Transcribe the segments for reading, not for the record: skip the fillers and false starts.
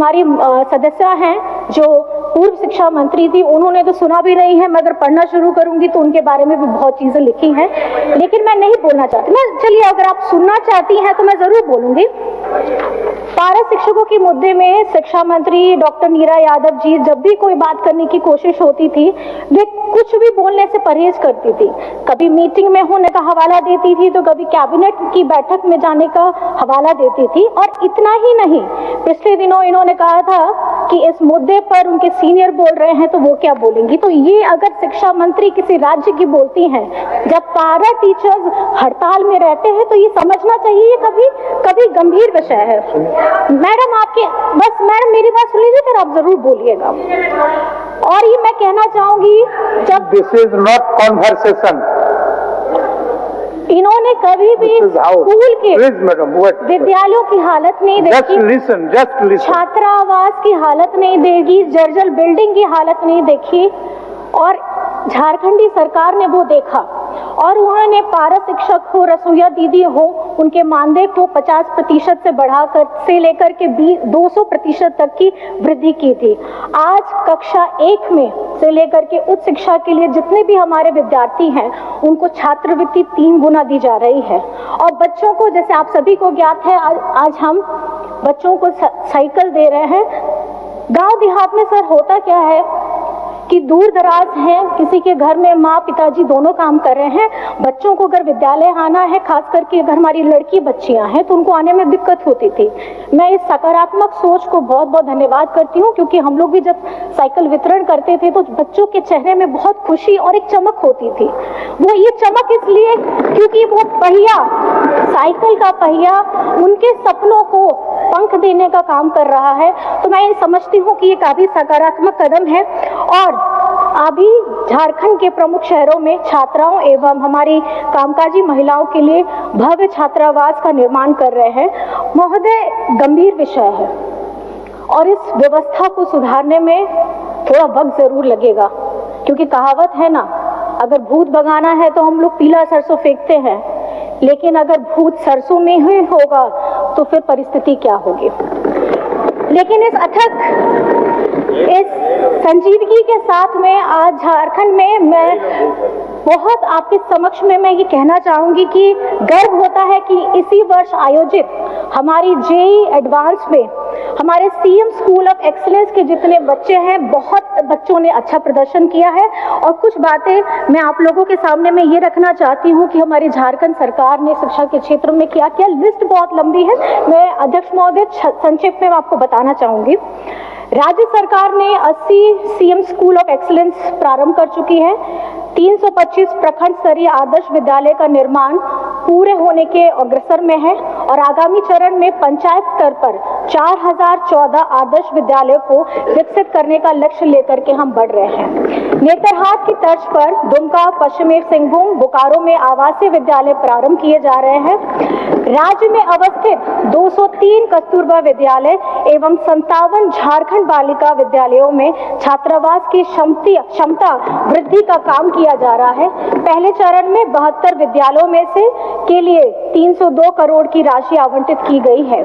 हमारी सदस्य हैं जो पूर्व शिक्षा मंत्री थी, उन्होंने तो सुना भी नहीं है। मैं अगर पढ़ना शुरू करूंगी तो उनके बारे में भी बहुत चीजें लिखी हैं, लेकिन मैं नहीं बोलना चाहती। मैं चलिए अगर आप सुनना चाहती हैं तो मैं जरूर बोलूंगी। पारा शिक्षकों के मुद्दे में शिक्षा मंत्री डॉक्टर नीरा यादव जी जब भी कोई बात करने की कोशिश होती थी, वे कुछ भी बोलने से परहेज करती थी। कभी मीटिंग में होने का हवाला देती थी तो कभी कैबिनेट की बैठक में जाने का हवाला देती थी। और इतना ही नहीं, पिछले दिनों इन्होंने कहा था कि इस मुद्दे पर उनके सीनियर बोल रहे हैं तो वो क्या बोलेंगी। तो ये अगर शिक्षा मंत्री किसी राज्य की बोलती हैं, जब पारा टीचर्स हड़ताल में रहते हैं, तो ये समझना चाहिए ये कभी गंभीर विषय है। मैडम आपके बस मैडम मेरी बात सुन लीजिए, फिर आप जरूर बोलिएगा। और ये मैं कहना चाहूंगी, जब दिस इज नॉट कॉन्वर्सेशन, इन्होंने कभी भी स्कूल के विद्यालयों की हालत नहीं देखी, just listen. छात्रावास की हालत नहीं देखी, जर्जर बिल्डिंग की हालत नहीं देखी, और झारखंडी सरकार ने वो देखा और उन्होंने पारा शिक्षक हो, रसोईया दीदी हो, उनके मानदेय को 50% से बढ़ाकर से लेकर के 200% तक की वृद्धि की थी। आज कक्षा 1 में से लेकर के उच्च शिक्षा के लिए जितने भी हमारे विद्यार्थी हैं, उनको छात्रवृत्ति 3 गुना दी जा रही है। और बच्चों को, जैसे आप सभी को ज्ञात है, आज हम बच्चों को साइकिल दे रहे हैं। गांव देहात में सर होता क्या है कि दूर दराज हैं, किसी के घर में माँ पिताजी दोनों काम कर रहे हैं, बच्चों को अगर विद्यालय आना है, खास करके अगर हमारी लड़की बच्चियां हैं तो उनको आने में दिक्कत होती थी। मैं इस सकारात्मक सोच को बहुत बहुत धन्यवाद करती हूँ, क्योंकि हम लोग भी जब साइकिल वितरण करते थे तो बच्चों के चेहरे में बहुत खुशी और एक चमक होती थी। वो ये चमक इसलिए क्योंकि वो पहिया, साइकिल का पहिया उनके सपनों को पंख देने का काम कर रहा है। तो मैं ये समझती हूँ कि ये काफी सकारात्मक कदम है। और अभी झारखंड के प्रमुख शहरों में छात्राओं एवं हमारी कामकाजी महिलाओं के लिए भव्य छात्रावास का निर्माण कर रहे हैं। महोदय, गंभीर विषय है और इस व्यवस्था को सुधारने में थोड़ा वक्त जरूर लगेगा, क्योंकि कहावत है ना, अगर भूत भगाना है तो हम लोग पीला सरसों फेंकते हैं, लेकिन अगर भूत सरसों में ही होगा तो फिर परिस्थिति क्या होगी। लेकिन इस संजीदगी के साथ में आज झारखंड में मैं बहुत आपके समक्ष में मैं ये कहना चाहूंगी कि गर्व होता है कि इसी वर्ष आयोजित हमारी जेईई एडवांस में हमारे सीएम स्कूल ऑफ एक्सीलेंस के जितने बच्चे हैं, बहुत बच्चों ने अच्छा प्रदर्शन किया है। और कुछ बातें मैं आप लोगों के सामने में ये रखना चाहती हूँ कि हमारी झारखंड सरकार ने शिक्षा के क्षेत्र में क्या किया। लिस्ट बहुत लंबी है, मैं अध्यक्ष महोदय संक्षेप में आपको बताना चाहूंगी। राज्य सरकार ने 80 सीएम स्कूल ऑफ एक्सीलेंस प्रारंभ कर चुकी है। 325 प्रखंड स्तरीय आदर्श विद्यालय का निर्माण पूरे होने के अग्रसर में है और आगामी चरण में पंचायत स्तर पर 4014 आदर्श विद्यालयों को विकसित करने का लक्ष्य लेकर के हम बढ़ रहे हैं। नेतरहाट की तर्ज पर दुमका, पश्चिमी सिंहभूम, बोकारो में आवासीय विद्यालय प्रारंभ किए जा रहे हैं। राज्य में अवस्थित 203 कस्तूरबा विद्यालय एवं 57 झारखंड बालिका विद्यालयों में छात्रावास की क्षमता वृद्धि का काम किया जा रहा है। पहले चरण में 72 विद्यालयों में से के लिए 302 करोड़ की राशि आवंटित की गई है।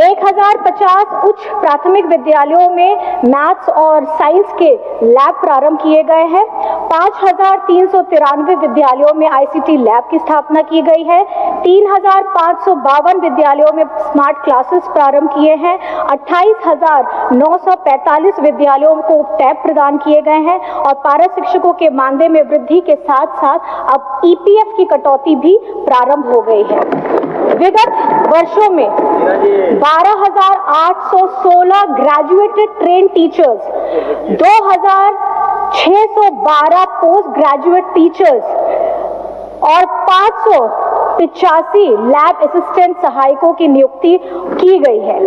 1050 उच्च प्राथमिक विद्यालयों में मैथ्स और साइंस के लैब प्रारंभ किए गए हैं। 5393 विद्यालयों में आईसीटी लैब की स्थापना की गई है। 3552 विद्यालयों में स्मार्ट क्लासेस प्रारंभ किए हैं। 28,945 विद्यालयों को टैब प्रदान किए गए हैं और पारा शिक्षकों के मानदेय में वृद्धि के साथ साथ अब ईपीएफ की कटौती भी प्रारंभ हो गई है। विगत वर्षों में 12,816 graduated train teachers, 2,612 post graduate teachers और 585 लैब असिस्टेंट सहायकों की नियुक्ति की गई है।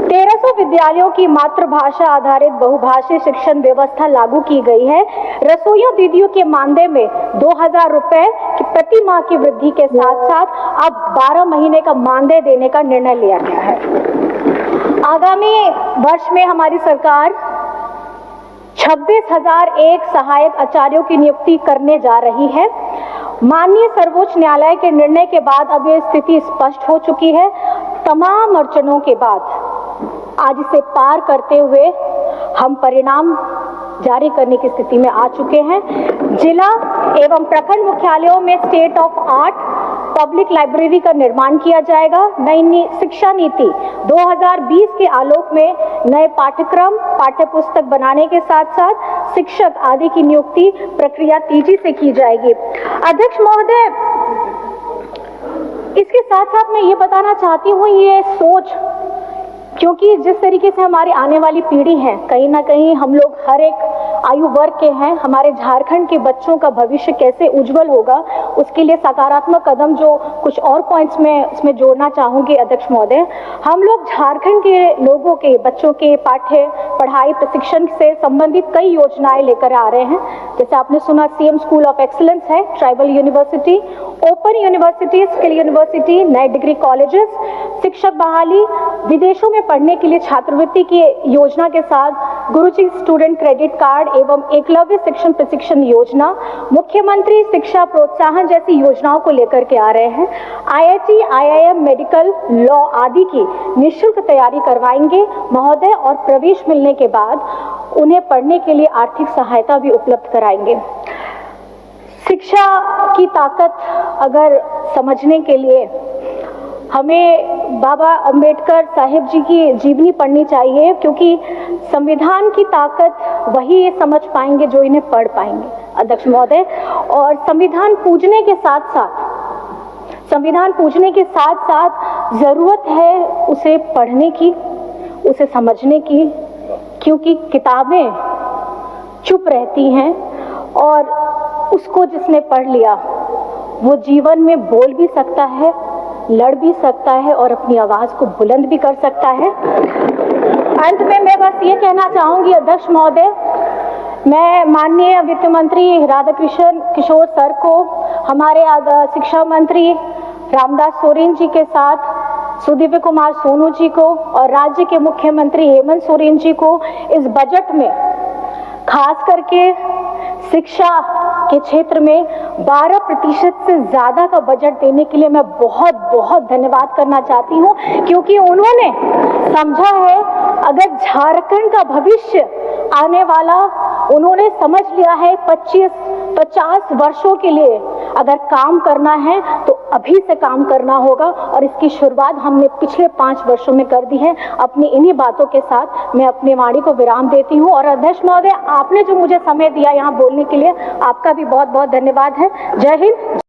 1300 विद्यालयों की मातृभाषा आधारित बहुभाषी शिक्षण व्यवस्था लागू की गई है। रसोइया दीदियों के मानदेय में 2000 रुपए की प्रति माह की वृद्धि के साथ साथ अब 12 महीने का मानदेय देने का निर्णय लिया गया है। आगामी वर्ष में हमारी सरकार 26,001 सहायक आचार्यों की नियुक्ति करने जा रही है। माननीय सर्वोच्च न्यायालय के निर्णय के बाद अब यह स्थिति स्पष्ट हो चुकी है। तमाम अड़चनों के बाद आज इसे पार करते हुए हम परिणाम जारी करने की स्थिति में आ चुके हैं। जिला एवं प्रखंड मुख्यालयों में state of art public library का निर्माण किया जाएगा। नई शिक्षा नीति 2020 के आलोक में नए पाठ्यक्रम, पाठ्य पुस्तक बनाने के साथ साथ शिक्षक आदि की नियुक्ति प्रक्रिया तेजी से की जाएगी। अध्यक्ष महोदय, इसके साथ साथ मैं ये बताना चाहती हूँ, ये सोच, क्योंकि जिस तरीके से हमारी आने वाली पीढ़ी है, कहीं ना कहीं हम लोग हर एक आयु वर्ग के हैं, हमारे झारखंड के बच्चों का भविष्य कैसे उज्जवल होगा, उसके लिए सकारात्मक कदम जो कुछ और पॉइंट्स में इसमें जोड़ना चाहूंगी अध्यक्ष महोदय। हम लोग झारखंड के लोगों के बच्चों के पढ़ाई प्रशिक्षण से संबंधित कई योजनाएं लेकर आ रहे हैं। जैसे आपने सुना सीएम स्कूल ऑफ एक्सीलेंस है, tribal university, open university, skill university, नए डिग्री कॉलेजेस, शिक्षक बहाली, विदेशों में पढ़ने के लिए छात्रवृत्ति की योजना के साथ गुरुजी स्टूडेंट क्रेडिट कार्ड एवं एकलव्य शिक्षण प्रशिक्षण योजना, मुख्यमंत्री शिक्षा प्रोत्साहन जैसी योजनाओं को लेकर के आ रहे हैं। आईआईटी, आईआईएम, मेडिकल, लॉ आदि की निःशुल्क तैयारी करवाएंगे महोदय, और प्रवेश मिलने के बाद उन्हें पढ़ने के लिए आर्थिक सहायता भी उपलब्ध कराएंगे। शिक्षा की ताकत अगर समझने के लिए हमें बाबा अंबेडकर साहिब जी की जीवनी पढ़नी चाहिए, क्योंकि संविधान की ताकत वही ये समझ पाएंगे जो इन्हें पढ़ पाएंगे अध्यक्ष महोदय। और संविधान पूजने के साथ साथ जरूरत है उसे पढ़ने की, उसे समझने की, क्योंकि किताबें चुप रहती हैं और उसको जिसने पढ़ लिया वो जीवन में बोल भी सकता है, लड़ भी सकता है और अपनी आवाज को बुलंद भी कर सकता है। अंत में मैं बस ये कहना चाहूंगी अध्यक्ष महोदय, मैं माननीय वित्त मंत्री राधाकृष्ण किशोर सर को, हमारे शिक्षा मंत्री रामदास सोरेन जी के साथ सुदीव्य कुमार सोनू जी को और राज्य के मुख्यमंत्री हेमंत सोरेन जी को इस बजट में खास करके शिक्षा के क्षेत्र में 12% से ज्यादा का बजट देने के लिए मैं बहुत बहुत धन्यवाद करना चाहती हूँ, क्योंकि उन्होंने समझा है अगर झारखंड का भविष्य आने वाला, उन्होंने समझ लिया है 25-50 वर्षों के लिए अगर काम करना है तो अभी से काम करना होगा, और इसकी शुरुआत हमने पिछले 5 वर्षों में कर दी है। अपनी इन्हीं बातों के साथ मैं अपनी वाणी को विराम देती हूँ। और अध्यक्ष महोदय, आपने जो मुझे समय दिया यहाँ बोलने के लिए, आपका भी बहुत बहुत धन्यवाद है। जय हिंद।